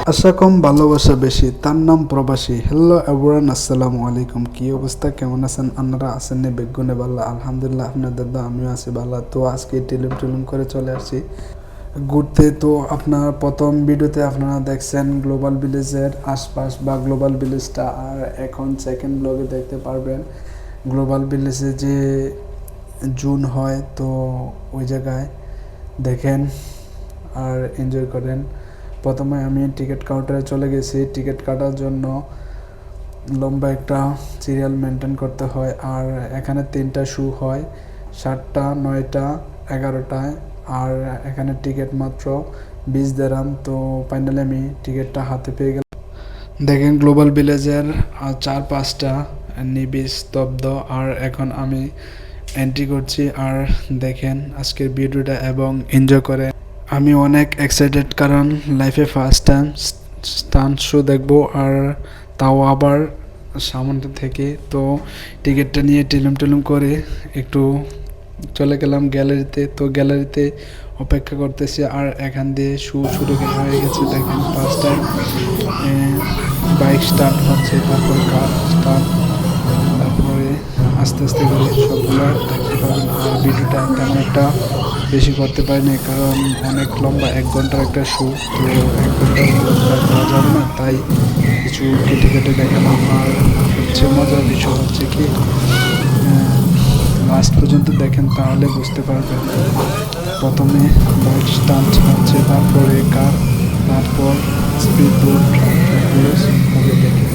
আশা কম ভালোবাসা বেশি, তার নাম প্রবাসী। হ্যালো এভরিওয়ান, আসসালামু আলাইকুম। কি অবস্থা, কেমন আছেন আপনারা? আছেন নি বেগুনে ভাল্লা? আলহামদুলিল্লাহ, আপনাদের দা আমিও আছি ভাল্লা। তো আজকে টেলিম টেলিম করে চলে আসছি ঘুরতে। তো আপনার প্রথম ভিডিওতে আপনারা দেখছেন গ্লোবাল ভিলেজের আশপাশ বা গ্লোবাল ভিলেজটা, আর এখন সেকেন্ড ব্লগে দেখতে পারবেন গ্লোবাল ভিলেজে যে জুন হয়, তো ওই জায়গায় দেখেন আর এনজয় করেন। প্রথমে আমি টিকিট কাউন্টারে চলে গেছি। টিকিট কাটার জন্য লম্বা একটা সিরিয়াল মেনটেন করতে হয়। আর এখানে 3টা শো হয়, 7টা, 9টা, 11টায়। আর এখানে টিকিট মাত্র 20 দেরাম। তো ফাইনালি আমি টিকিটটা হাতে পেয়ে গেলাম। দেখেন গ্লোবাল ভিলেজের 4-5টা নিবিস্তব্ধ। আর এখন আমি এন্ট্রি করছি। আর দেখেন আজকের ভিডিওটা এবং এনজয় করে। আমি অনেক এক্সাইটেড, কারণ লাইফে ফার্স্ট টাইম স্টান্ট শো দেখবো, আর তাও আবার সামনে থেকে। তো টিকিটটা নিয়ে টেলুম টেলুম করে একটু চলে গেলাম গ্যালারিতে। তো গ্যালারিতে অপেক্ষা করতেছি, আর এখান দিয়ে শো শুরু হয়ে গেছে। দেখেন ফার্স্ট টাইম বাইক স্টার্ট হচ্ছে, তারপর কার স্টার্ট, তারপরে আস্তে আস্তে করে সবগুলো দেখতে পাবেন। আর ভিডিওটা তেমন একটা বেশি করতে পারিনি, কারণ অনেক লম্বা, 1 ঘন্টার একটা শো। তো 1 ঘন্টার করা যাবে না, তাই কিছু কেটে কেটে দেখালাম। আর সবচেয়ে মজার বিষয় হচ্ছে কি, লাস্ট পর্যন্ত দেখেন তাহলে বুঝতে পারবেন। প্রথমে বাইক স্টান্ট হচ্ছে, তারপরে কার, তারপর স্পিড বোট, হবে দেখে।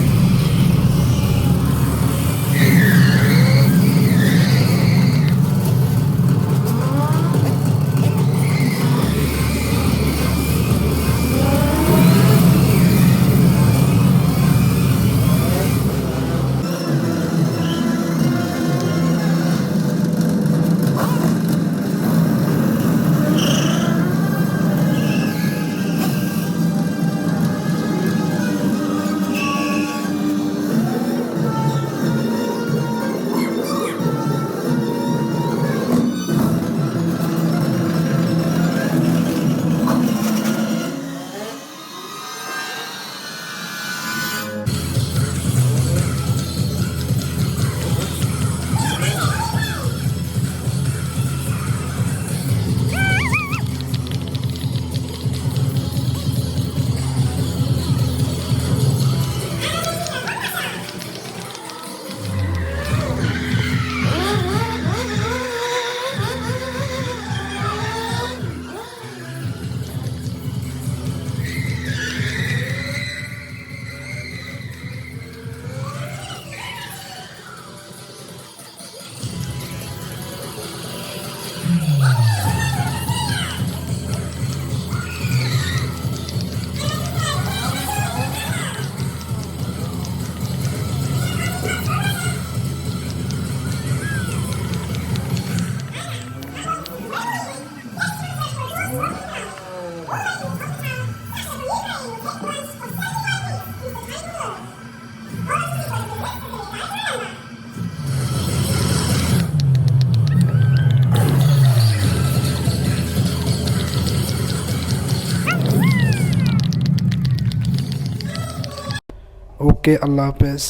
ওকে, আল্লাহ হাফেজ।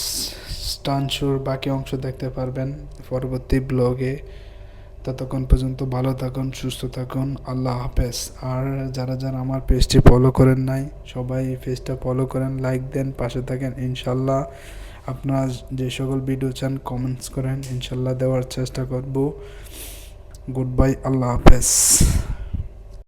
স্টান্ট শোর বাকি অংশ দেখতে পারবেন পরবর্তী ব্লগে। ততক্ষণ পর্যন্ত ভালো থাকুন, সুস্থ থাকুন, আল্লাহ হাফেজ। আর যারা যারা আমার পেজটি ফলো করেন নাই, সবাই পেজটা ফলো করেন, লাইক দেন, পাশে থাকেন। ইনশাল্লাহ আপনারা যে সকল ভিডিও চান কমেন্টস করেন, ইনশাল্লাহ দেওয়ার চেষ্টা করব। গুড বাই, আল্লাহ হাফেজ।